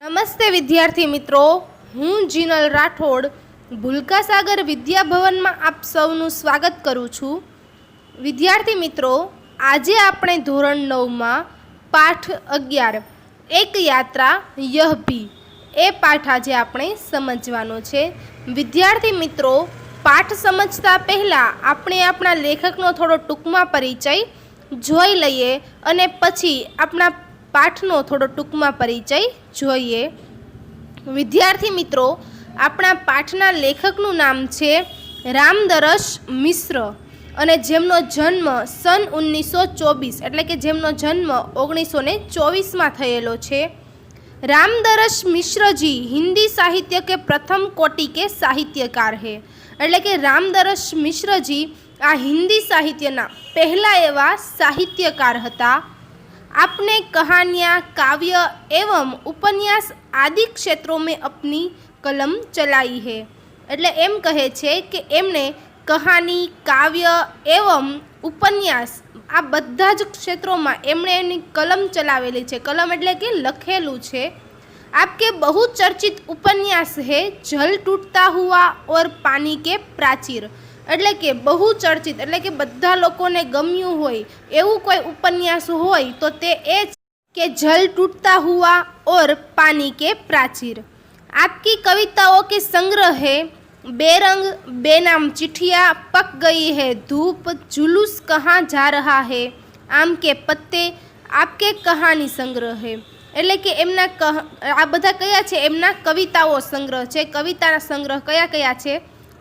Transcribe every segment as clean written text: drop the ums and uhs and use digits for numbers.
નમસ્તે વિદ્યાર્થી મિત્રો, હું જીનલ રાઠોડ ભૂલકા સાગર વિદ્યાભવનમાં આપ સૌનું સ્વાગત કરું છું। વિદ્યાર્થી મિત્રો, આજે આપણે ધોરણ 9માં પાઠ 11 એક યાત્રા યહ ભી એ પાઠ આજે આપણે સમજવાનો છે। વિદ્યાર્થી મિત્રો, પાઠ સમજતા પહેલાં આપણે આપણા લેખકનો થોડો ટૂંકમાં પરિચય જોઈ લઈએ અને પછી આપણા પાઠનો થોડો ટૂંકમાં પરિચય જોઈએ। વિદ્યાર્થી મિત્રો, આપણા પાઠના લેખકનું નામ છે રામદરસ મિશ્ર અને જેમનો જન્મ સન 1924 એટલે કે જેમનો જન્મ 1924માં થયેલો છે। रामदरस मिश्र जी हिंदी साहित्य के प्रथम कोटि के साहित्यकार है। એટલે કે રામદરસ મિશ્ર जी आ हिंदी साहित्यना पहला एवं साहित्यकार हता। आपने कहानियाँ, काव्य एवं उपन्यास आदि क्षेत्रों में अपनी कलम चलाई है। એટલે એમ કહે છે કે એમણે કહાની, કાવ્ય એવं ઉપન્યાસ આ બધા જ ક્ષેત્રોમાં એમણે એની કલમ ચલાવેલી છે। કલમ એટલે કે લખેલું છે। आपके बहुचर्चित उपन्यास है जल टूटता हुआ और पानी के प्राचीर। એટલે કે બહુચર્ચિત એટલે કે બધા લોકોને ગમ્યું હોય એવું કોઈ ઉપન્યાસ હોય તો તે એ કે જલ टूटता हुआ और पानी के प्राचीर। आपकी कविताओं के संग्रह है बेरंग, बेनाम चिट्ठियाँ, पक गई है धूप, जुलूस कहाँ जा रहा है, आम के पत्ते, आपके कहानी संग्रह है। એટલે કે એમના આ બધા કયા છે? એમના કવિતાઓ સંગ્રહ છે। કવિતાના સંગ્રહ કયા કયા છે?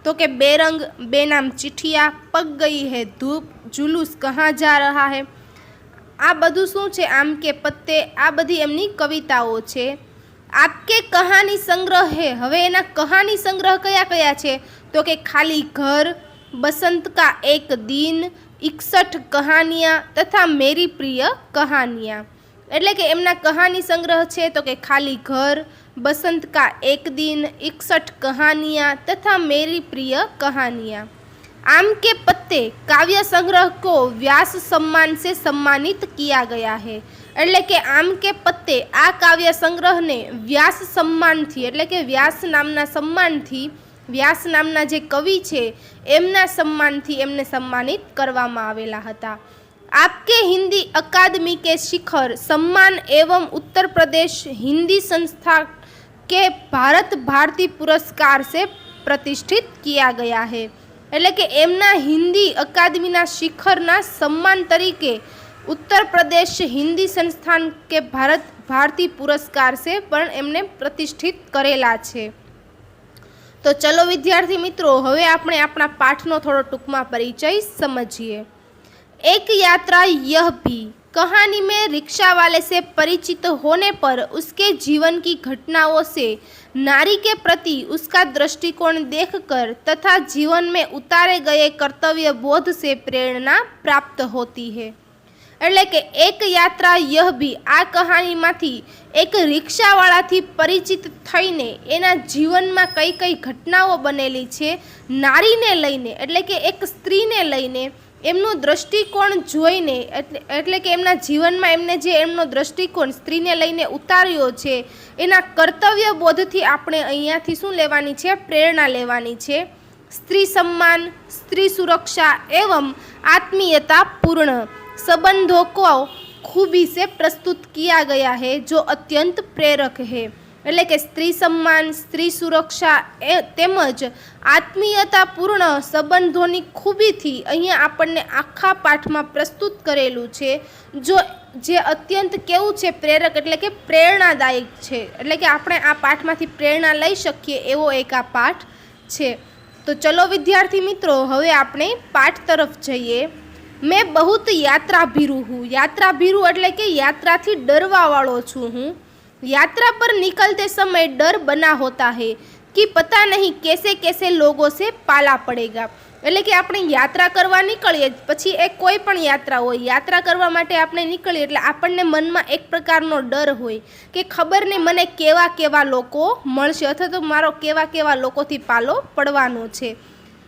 તો કે બેરંગ, બેનામ चिट्ठियाँ, पक गई है धूप, जुलूस कहाँ जा रहा है, આ બધું શું છે? આમ કે પત્તે, આ બધી એમની કવિતાઓ છે। आपके कहानी संग्रह है, હવે એના કહાની સંગ્રહ કયા કયા છે? તો કે ખાલી ઘર, बसंत का एक दिन, 61 कहानियाँ तथा मेरी प्रिय कहानियाँ। એટલે કે એમના કહાની સંગ્રહ છે તો કે ખાલી ઘર, बसंत का एक दिन, 61 कहानियाँ तथा मेरी प्रिय कहानियाँ। आम के पत्ते काव्य संग्रह को व्यास सम्मान से सम्मानित किया गया है। એટલે કે આમ કે પત્તે આ કાવ્ય સંગ્રહને વ્યાસ સન્માનથી એટલે કે વ્યાસ નામના સન્માનથી, વ્યાસ નામના જે કવિ છે એમના સન્માનથી એમને સન્માનિત કરવામાં આવેલા હતા। आपके हिंदी अकादमी के शिखर सम्मान एवं उत्तर प्रदेश हिंदी संस्था के भारत भारती पुरस्कार से प्रतिष्ठित किया गया है। એટલે કે એમના હિન્દી અકાદમીના શિખરના સન્માન તરીકે उत्तर प्रदेश हिंदी संस्थान के भारत भारती पुरस्कार से पण एमने प्रतिष्ठित करेला छे। तो चलो विद्यार्थी मित्रों, हवे आपणे आपणा पाठनो थोड़ो टूंकमां परिचय समझिए। एक यात्रा यह भी कहानी में रिक्शा वाले से परिचित होने पर उसके जीवन की घटनाओं से नारी के प्रति उसका दृष्टिकोण देखकर तथा जीवन में उतारे गए कर्तव्य बोध से प्रेरणा प्राप्त होती है। એટલે કે એક યાત્રા યહ ભી આ કહાનીમાંથી એક રિક્ષાવાળાથી પરિચિત થઈને એના જીવનમાં કઈ કઈ ઘટનાઓ બનેલી છે નારીને લઈને એટલે કે એક સ્ત્રીને લઈને એમનું દૃષ્ટિકોણ જોઈને એટલે કે એમના જીવનમાં એમને જે એમનો દૃષ્ટિકોણ સ્ત્રીને લઈને ઉતાર્યો છે એના કર્તવ્ય બોધથી આપણે અહીંયાથી શું લેવાની છે? પ્રેરણા લેવાની છે। સ્ત્રી સન્માન, સ્ત્રી સુરક્ષા એवं आत्मीयता पूर्ण संबंधों को खूबी से प्रस्तुत किया गया है जो अत्यंत प्रेरक है। એટલે કે સ્ત્રી સન્માન, સ્ત્રી સુરક્ષા તેમજ આત્મીયતાપૂર્ણ સંબંધોની ખૂબીથી અહીંયા આપણને આખા પાઠમાં પ્રસ્તુત કરેલું છે જો જે અત્યંત કેવું છે? પ્રેરક એટલે કે પ્રેરણાદાયક છે। એટલે કે આપણે આ પાઠમાંથી પ્રેરણા લઈ શકીએ એવો એક આ પાઠ છે। તો ચલો વિદ્યાર્થી મિત્રો, હવે આપણે પાઠ તરફ જઈએ। मैं बहुत यात्रा भीरू हूँ। यात्रा भीरू એટલે કે યાત્રાથી ડરવાવાળો છું હું। यात्रा पर निकलते समय डर बना होता है कि पता नहीं कैसे कैसे लोगों से पाला पड़ेगा। એટલે કે આપણે યાત્રા કરવા નીકળીએ પછી એક કોઈ પણ યાત્રા હોય, યાત્રા કરવા માટે આપણે નીકળીએ એટલે આપણને મનમાં એક પ્રકારનો ડર હોય કે ખબર નહીં મને કેવા કેવા લોકો મળશે અથવા તો મારો કેવા કેવા લોકોથી પાલો પડવાનો છે।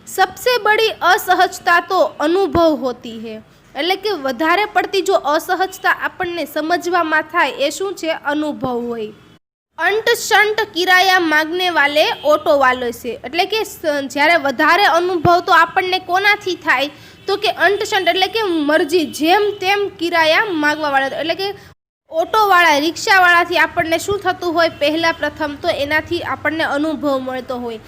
सबसे बड़ी असहजता तो अनुभव होती है। એટલે કે વધારે પડતી જો અસહજતા આપણને સમજવામાં થાય એ શું છે? અનુભવ હોય। અંટ શંટ કિરાયા માગને વાલે ઓટો વાલે છે, એટલે કે જ્યારે વધારે અનુભવ તો આપણને કોનાથી થાય તો કે અંટ શંટ એટલે કે મરજી જેમ તેમ કિરાયા માગવા વાળા, એટલે કે ઓટોવાળા રિક્ષાવાળાથી આપણને શું થતું હોય, પહેલાં પ્રથમ તો એનાથી આપણને અનુભવ મળતો હોય,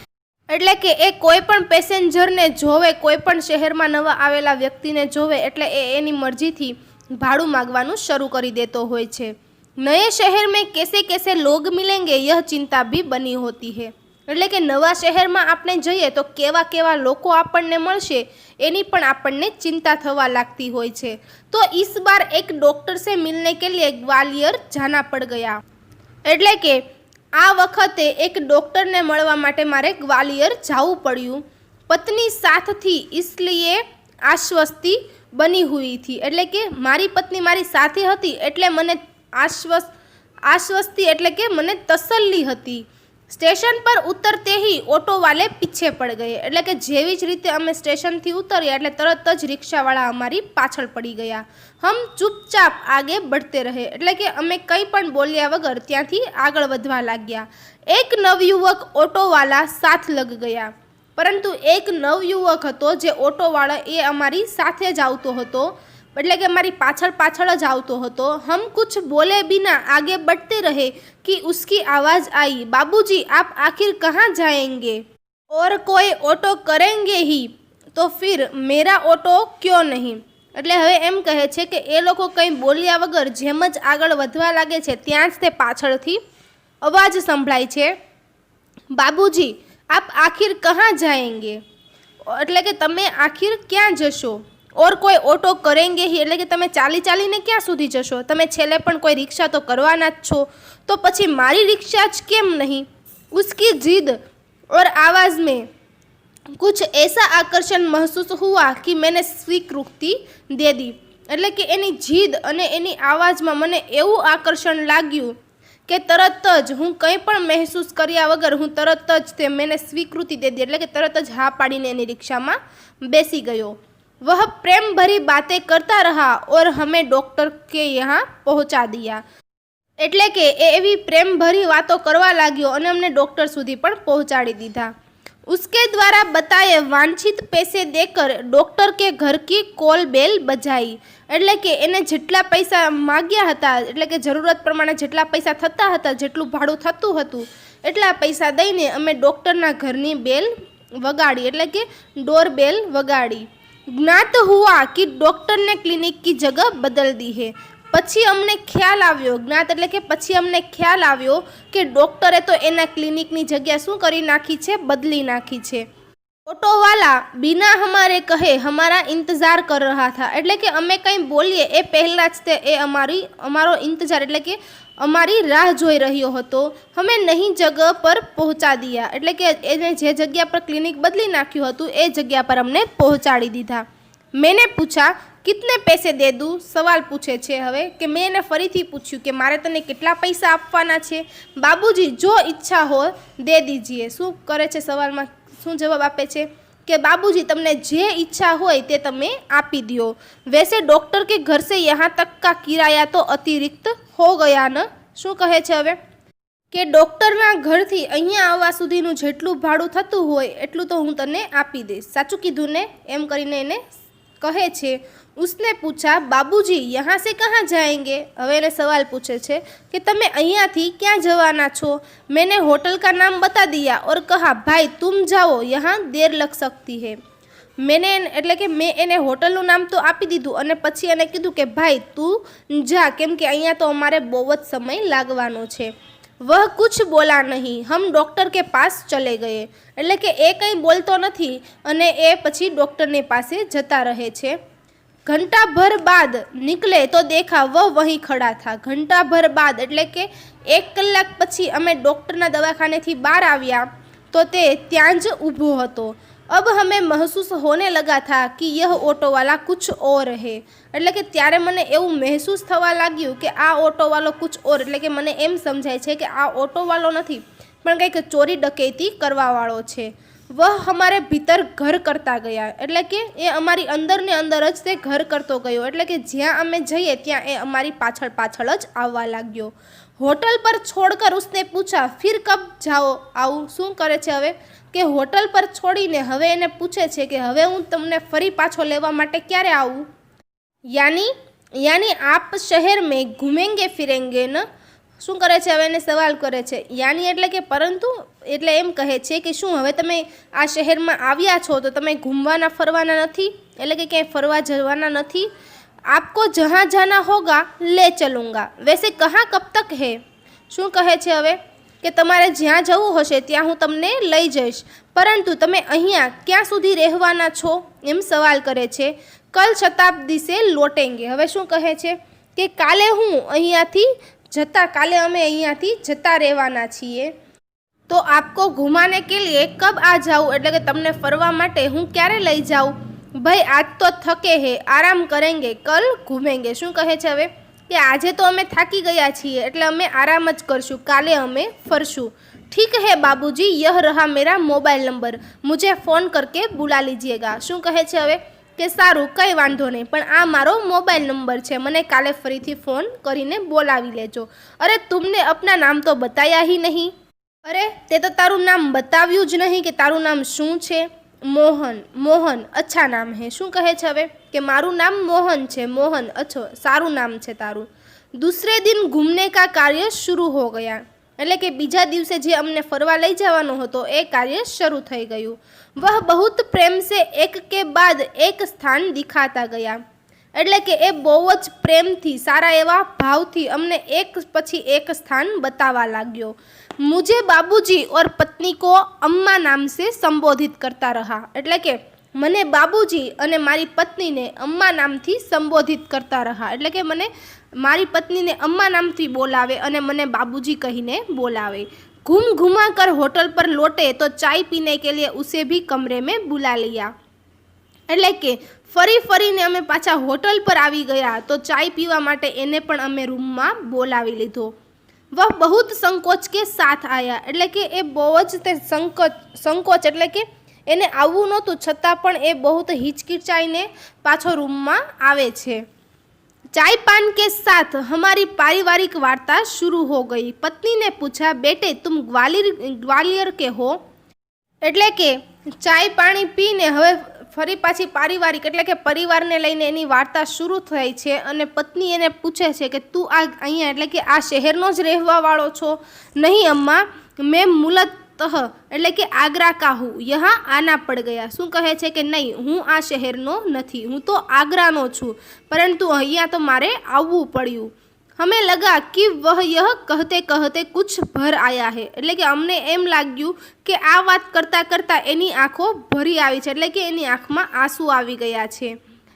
એટલે કે એ કોઈ પણ પેસેન્જરને જોવે, કોઈ પણ શહેરમાં નવા આવેલા વ્યક્તિને જોવે એટલે એની મરજીથી ભાડું માગવાનું શરૂ કરી દેતો હોય છે। નए शहर में कैसे कैसे लोग मिलेंगे यह चिंता भी बनी होती है, એટલે કે નવા શહેરમાં આપણે જઈએ તો કેવા કેવા લોકો આપણને મળશે એની પણ આપણને ચિંતા થવા લાગતી હોય છે। તો इस बार एक डॉक्टर से मिलने के लिए ग्वालियर जाना पड़ गया, એટલે કે આ વખતે એક ડોક્ટરને મળવા માટે મારે ગ્વાલિયર જવું પડ્યું। પત્ની સાથ थी इसलिए आश्वस्ति बनी हुई थी, એટલે કે મારી પત્ની મારી સાથે હતી એટલે મને आश्वस्ति એટલે કે મને તસલ્લી હતી। સ્ટેશન પર ઉતરતે ही ઓટો વાલે પીછે પડ ગયે, એટલે કે જેવી જ રીતે અમે સ્ટેશનથી ઉતર્યા એટલે તરત જ રિક્ષાવાળા અમારી પાછળ પડી ગયા। હમ ચૂપચાપ આગે बढ़ते रहे, એટલે કે અમે કંઈ પણ બોલ્યા વગર ત્યાંથી આગળ વધવા લાગ્યા। એક નવયુવક ઓટોવાલા સાથ લગ ગયા, પરંતુ એક નવયુવક હતો જે ઓટોવાળા એ અમારી સાથે જ આવતો હતો, એટલે કે અમારી પાછળ પાછળ જ આવતો હતો। हम कुछ बोले बिना आगे बढ़ते रहे कि उसकी आवाज़ आई, बाबूजी आप आखिर कहाँ जाएंगे और कोई ऑटो करेंगे ही तो फिर मेरा ऑटो क्यों नहीं, એટલે હવે એમ કહે છે કે એ લોકો કંઈ બોલ્યા વગર જેમ જ આગળ વધવા લાગે છે ત્યાં જ તે પાછળથી અવાજ સંભળાય છે, બાબુજી આપ આખિર કહાં જાએંગે, એટલે કે તમે આખિર ક્યાં જશો, ઓર કોઈ ઓટો કરેંગે ही એટલે કે તમે ચાલી ચાલીને ક્યાં સુધી જશો, તમે છેલ્લે પણ કોઈ રિક્ષા તો કરવાના જ છો, તો પછી મારી રિક્ષા જ કેમ નહીં। उसकी जिद और आवाज़ में कुछ ऐसा आकर्षण महसूस हुआ कि मैंने स्वीकृति दे दी, એટલે કે એની જીદ અને એની આવાજમાં મને એવું આકર્ષણ લાગ્યું કે તરત જ હું કંઈ પણ મહેસૂસ કર્યા વગર હું તરત જ તે મેને સ્વીકૃતિ દે દી, એટલે કે તરત જ હા પાડીને એની રિક્ષામાં બેસી ગયો। वह प्रेम भरी बातें करता रहा और हमें डॉक्टर के यहाँ पहुँचा दिया, એટલે કે એવી પ્રેમ ભરી વાતો કરવા લાગ્યો અને અમને ડૉક્ટર સુધી પણ પહોંચાડી દીધા। उसके द्वारा बताए वांछित पैसे देकर डॉक्टर के घर की कॉल बेल बजाई, એટલે કે એને જેટલા પૈસા માગ્યા હતા, એટલે કે જરૂરત પ્રમાણે જેટલા પૈસા થતા હતા, જેટલું ભાડું થતું હતું એટલા પૈસા દઈને અમે ડૉક્ટરના ઘરની બેલ વગાડી, એટલે કે ડોર બેલ વગાડી। ज्ञात हुआ कि डॉक्टर ने क्लिनिक की जगह बदल दी है, પછી અમને ખ્યાલ આવ્યો, જ્ઞાત એટલે કે પછી અમને ખ્યાલ આવ્યો કે ડૉક્ટરે તો એના ક્લિનિકની જગ્યા શું કરી નાખી છે, બદલી નાખી છે। ઓટોવાલા बिना हमारे कहे हमारा इंतजार कर रहा था, એટલે કે અમે કંઈ બોલીએ એ પહેલાં જ તે એ અમારો ઇંતજાર એટલે કે અમારી રાહ જોઈ રહ્યો હતો। અમે નહીં જગ્યા પર પહોંચા દિયા, એટલે કે એને જે જગ્યા પર ક્લિનિક બદલી નાખ્યું હતું એ જગ્યા પર અમને પહોંચાડી દીધા। मैंने पूछा कितने पैसे दे दूँ, સવાલ પૂછે છે હવે કે મેં એને ફરીથી પૂછ્યું કે મારે તને કેટલા પૈસા આપવાના છે, બાબુજી જો ઈચ્છા हो दे दीजिए, શું કરે છે સવાલમાં, શું જવાબ આપે છે કે બાબુજી તમને જે ઈચ્છા હોય તે તમે આપી દો। वैसे डॉक्टर के घर से यहाँ तक का किराया तो अतिरिक्त हो गया न, શું કહે છે હવે કે ડૉક્ટરના ઘરથી અહીંયા આવવા સુધીનું જેટલું ભાડું થતું હોય એટલું તો હું તને આપી દઈશ, સાચું કીધું ને, એમ કરીને એને કહે છે। उसने पूछा बाबूजी यहाँ से कहाँ जाएंगे, હવે એને સવાલ પૂછે છે કે તમે અહીંયાથી ક્યાં જવાના છો। मैंने होटल का नाम बता दिया और कहा भाई तुम जाओ यहाँ देर लग सकती है, मैंने એટલે કે મેં એને હોટલનું નામ તો આપી દીધું અને પછી એને કીધું કે ભાઈ તું જા, કેમ કે અહીંયા તો અમારે બહુ જ સમય લાગવાનો છે। वह कुछ बोला नहीं, हम डॉक्टर के पास चले गए, એટલે કે એ કંઈ બોલતો નથી અને એ પછી ડૉક્ટરની પાસે જતા રહે છે। घंटा भर बाद निकले तो देखा वह वहीं खड़ा था, घंटा भर बाद એટલે કે 1 કલાક પછી અમે ડૉક્ટરના દવાખાનેથી બહાર આવ્યા તો તે ત્યાં જ ઊભો હતો। अब हमें महसूस होने लगा था कि यह ऑटोवाला कुछ और है, એટલે કે ત્યારે મને એવું મહેસૂસ થવા લાગ્યું કે આ ઓટોવાળો कुछ और, એટલે કે મને એમ સમજાય છે કે આ ઓટોવાળો નથી પણ કંઈક ચોરી ડકૈતી કરવાવાળો છે। वह हमारे भीतर घर करता गया, એટલે કે એ અમારી અંદરને અંદર જ તે ઘર કરતો ગયો, એટલે કે જ્યાં અમે જઈએ ત્યાં એ અમારી પાછળ પાછળ જ આવવા લાગ્યો। होटल पर छोड़कर उसने पूछा फिर कब जाओ આવું શું કરે છે હવે કે હોટલ પર છોડીને હવે એને પૂછે છે કે હવે હું તમને ફરી પાછો લેવા માટે ક્યારે આવું। यानी यानी आप शहर में घूमेंगे फिरेंगे न। શું કરે છે હવે એને સવાલ કરે છે। યાની એટલે કે પરંતુ એટલે એમ કહે છે કે શું હવે તમે આ શહેરમાં આવ્યા છો તો તમે ઘૂમવાના ફરવાના નથી, એટલે કે ક્યાંય ફરવા જવાના નથી। आपको जहाँ जाना होगा ले चलूँगा वैसे कहाँ कब तक है। શું કહે છે હવે કે તમારે જ્યાં જવું હશે ત્યાં હું તમને લઈ જઈશ, પરંતુ તમે અહીંયા ક્યાં સુધી રહેવાના છો એમ સવાલ કરે છે। કલ શતાબ્દી સે લોટેંગે, હવે શું કહે છે કે કાલે હું અહીંયાથી કાલે અમે અહીંયાથી જતા રહેવાના છીએ। તો આપકો ઘુમાને કે લીએ કબ આ જાઉં, એટલે કે તમને ફરવા માટે હું ક્યારે લઈ જાઉં। ભાઈ આજ તો થકે હે આરામ કરેંગે કલ ઘૂમેંગે। શું કહે છે હવે કે આજે તો અમે થાકી ગયા છીએ એટલે અમે આરામ જ કરશું, કાલે અમે ફરશું। ठीक है बाबूजी यह रहा मेरा मोबाइल नंबर मुझे फ़ोन करके बुला लीजिएगा। શું કહે છે હવે કે સારું કંઈ વાંધો નહીં, પણ આ મારો મોબાઈલ નંબર છે, મને કાલે ફરીથી ફોન કરીને બોલાવી લેજો। અરે तुमने अपना नाम तो बताया ही नहीं। અરે તે તો તારું નામ બતાવ્યું જ નહીં કે તારું નામ શું છે। मोहन मोहन अच्छा नाम है। શું કહે છે હવે કે મારું નામ મોહન છે, મોહન અચ્છો સારું નામ છે તારું। दूसरे दिन घूमने का कार्य शुरू हो गया, એટલે કે બીજા દિવસે જે અમને ફરવા લઈ જવાનો હતો એ કાર્ય શરૂ થઈ ગયું। वह बहुत प्रेम से एक के बाद एक स्थान दिखाता गया, એટલે કે એ બહુ જ પ્રેમથી સારા એવા ભાવથી અમને એક પછી એક સ્થાન બતાવવા લાગ્યો। मुझे बाबूजी और पत्नी को अम्मा नाम से संबोधित करता रहा, એટલે કે મને બાબુજી અને મારી પત્નીને અમ્મા નામથી સંબોધિત કરતા રહા, એટલે કે મને મારી પત્નીને અમ્મા નામથી બોલાવે અને મને બાબુજી કહીને બોલાવે। घूम घुमा कर होटल पर लौटे तो चाय पीने के लिए उसे भी कमरे में बुला लिया, એટલે કે ફરી ફરીને અમે પાછા હોટલ પર આવી ગયા તો ચાય પીવા માટે એને પણ અમે રૂમમાં બોલાવી લીધો। वह बहुत संकोच के साथ आया, એટલે કે એ બહુ જ તે સંકોચ એટલે કે એને આવવું નહોતું છતાં પણ એ बहुत हिचकिचाઈને પાછો રૂમમાં આવે છે। चाय पान के साथ हमारी पारिवारिक वार्ता शुरू हो गई। पत्नी ने पूछा बेटे तुम ग्वालियर के हो, એટલે કે ચાય પાણી પીને હવે ફરી પાછી પારિવારિક એટલે કે પરિવારને લઈને એની વાર્તા શરૂ થઈ છે અને પત્ની એને પૂછે છે કે તું આ અહીંયા એટલે કે આ શહેરનો જ રહેવાવાળો છો। નહીં અમ્મા મેં મૂલતઃ એટલે કે આગ્રા કા હું યહાં આના પડ ગયા। શું કહે છે કે નહીં હું આ શહેરનો નથી, હું તો આગ્રાનો છું, પરંતુ અહીંયા તો મારે આવવું પડ્યું। हमें लगा कि वह यह कहते कहते कुछ भर आया है, એટલે કે અમને એમ લાગ્યું કે આ વાત કરતાં કરતાં એની આંખો ભરી આવી છે, એટલે કે એની આંખમાં આંસુ આવી ગયા છે।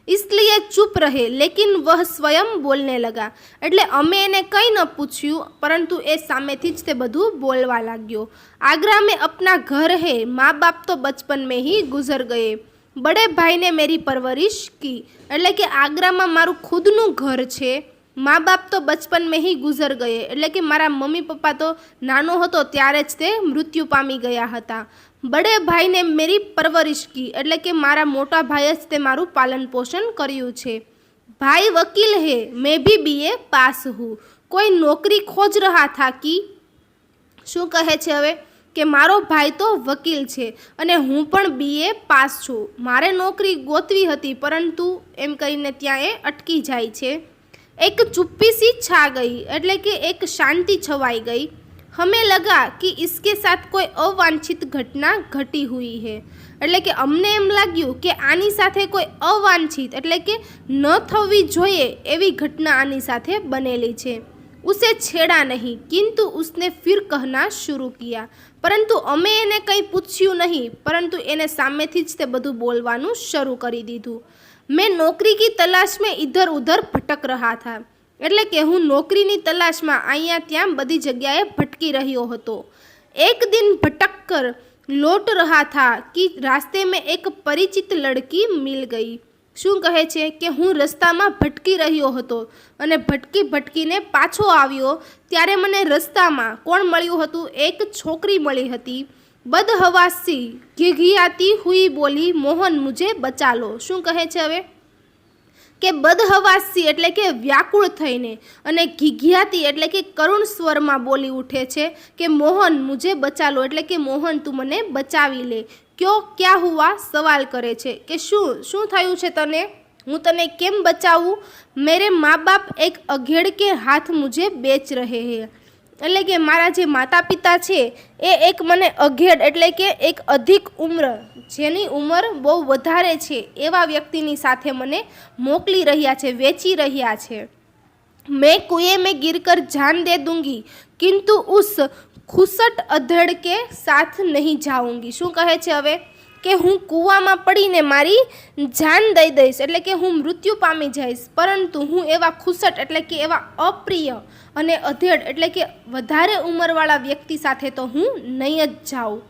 इसलिए चुप रहे लेकिन वह स्वयं बोलने लगा, એટલે અમે એને કંઈ ન પૂછ્યું પરંતુ એ સામેથી જ તે બધું બોલવા लाग्यो। आगरा में अपना घर है, माँ बाप तो बचपन में ही गुजर गए, बड़े भाई ने मेरी परवरिश की, એટલે કે આગ્રામાં મારું ખુદનું ઘર છે, મા બાપ તો બચપન મેં હી ગુજર ગયે, એટલે કે મારા મમ્મી પપ્પા તો નાનો હતો ત્યારે જ તે મૃત્યુ પામી ગયા હતા। બડે ભાઈને મેરી પરવરિશ કી, એટલે કે મારા મોટા ભાઈએ જ તે મારું પાલન પોષણ કર્યું છે। ભાઈ વકીલ હે મેં भी BA પાસ હું, કોઈ નોકરી ખોજ રહા થા કી। શું કહે છે હવે કે મારો ભાઈ તો વકીલ છે અને હું પણ BA પાસ છું, મારે નોકરી ગોતવી હતી પરંતુ એમ કરીને ત્યાં એ અટકી જાય છે। एक चुप्पी सी छा गई, એટલે કે એક શાંતિ છવાઈ ગઈ। हमें लगा कि इसके साथ कोई अवांछित घटना घटी हुई है, એટલે કે અમને એમ લાગ્યું કે આની સાથે કોઈ અવાંછિત એટલે કે ન થવી જોઈએ એવી ઘટના આની સાથે બનેલી છે। उसे छेड़ा नहीं किंतु उसने फिर कहना शुरू किया, પરંતુ અમે એને કંઈ પૂછ્યું નહીં પરંતુ એને સામેથી જ તે બધું બોલવાનું શરૂ કરી દીધું। मैं नौकरी की तलाश में इधर उधर भटक रहा था, એટલે કે હું નોકરીની તલાશમાં અહીંયા ત્યાં બધી જગ્યાએ ભટકી રહ્યો હતો। एक दिन भटक कर लौट रहा था कि रास्ते में एक परिचित लड़की मिल गई। શું કહે છે કે હું રસ્તામાં ભટકી રહ્યો હતો અને ભટકીને પાછો આવ્યો ત્યારે મને રસ્તામાં કોણ મળ્યું હતું, એક છોકરી મળી હતી। બદહવાસી ઘીઘિયાતી હુઈ બોલી મોહન મુझे બચા લો। શું કહે છે હવે કે બદહવાસી એટલે કે વ્યાકુળ થઈને અને ઘીઘિયાતી એટલે કે કરુણ સ્વરમાં બોલી ઉઠે છે કે મોહન મુझे બચા લો, એટલે કે મોહન તું મને બચાવી લે। ક્યો ક્યા હુઆ સવાલ કરે છે કે શું થયું છે તને, હું તને કેમ બચાવું। મેરે મા બાપ એક અઘેડ કે હાથ મુझे બેચ રહે હૈ, એટલે કે મારા જે માતા પિતા છે એ એક મને અઘેડ એટલે કે એક અધિક ઉંમર, જેની ઉંમર બહુ વધારે છે એવા વ્યક્તિની સાથે મને મોકલી રહ્યા છે, વેચી રહ્યા છે। मैं कुएं में गिरकर जान दे दूंगी किंतु उस खुसट अधड़ के साथ नहीं जाऊंगी। શું કહે છે હવે કે હું કૂવામાં પડીને મારી જાન દઈ દઈશ, એટલે કે હું મૃત્યુ પામી જઈશ, પરંતુ હું એવા ખુસટ એટલે કે એવા અપ્રિય અને અધેડ એટલે કે વધારે ઉંમરવાળા વ્યક્તિ સાથે તો હું નહીં જ જાઉં।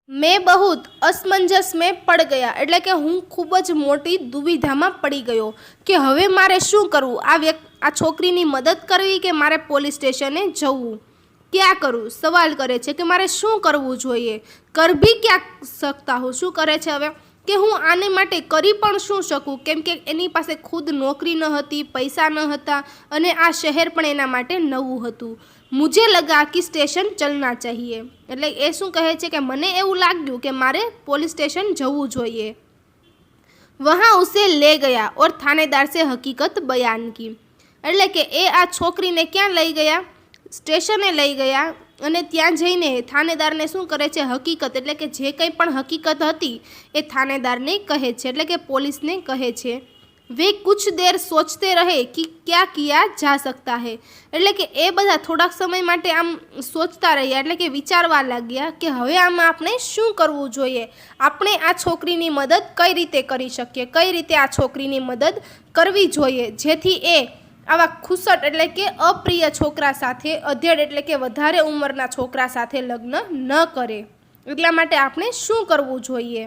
મેં બહુત અસમંજસ મેં પડ ગયા, એટલે કે હું ખૂબ જ મોટી દુવિધામાં પડી ગયો કે હવે મારે શું કરવું, આ છોકરીની મદદ કરવી કે મારે પોલીસ સ્ટેશને જવું, ક્યાં કરું। સવાલ કરે છે કે મારે શું કરવું જોઈએ, કર ભી ક્યાં શકતા હું, શું કરે છે હવે કે હું આને માટે કરી પણ શું શકું, કેમ કે એની પાસે ખુદ નોકરી ન હતી, પૈસા ન હતા અને આ શહેર પણ એના માટે નવું હતું। મુझे લગા કે સ્ટેશન ચલના ચાહીએ, એટલે એ શું કહે છે કે મને એવું લાગ્યું કે મારે પોલીસ સ્ટેશન જવું જોઈએ। વહાં ઉસે લે ગયા ઓર થાનેદાર સે હકીકત બયાન કી, એટલે કે એ આ છોકરીને ક્યાં લઈ ગયા, સ્ટેશને લઈ ગયા અને ત્યાં જઈને થાનેદારને શું કરે છે, હકીકત એટલે કે જે કંઈ પણ હકીકત હતી એ થાનેદારને કહે છે, એટલે કે પોલીસને કહે છે। વે કુછ દેર સોચતે રહે કે ક્યાં કિયા જા સકતા હૈ, એટલે કે એ બધા થોડાક સમય માટે આમ સોચતા રહ્યા એટલે કે વિચારવા લાગ્યા કે હવે આમાં આપણે શું કરવું જોઈએ, આપણે આ છોકરીની મદદ કઈ રીતે કરી શકીએ, કઈ રીતે આ છોકરીની મદદ કરવી જોઈએ જેથી એ આવા ખુસટ એટલે કે અપ્રિય છોકરા સાથે, અધેડ એટલે કે વધારે ઉંમરના છોકરા સાથે લગ્ન ન કરે, એટલા માટે આપણે શું કરવું જોઈએ।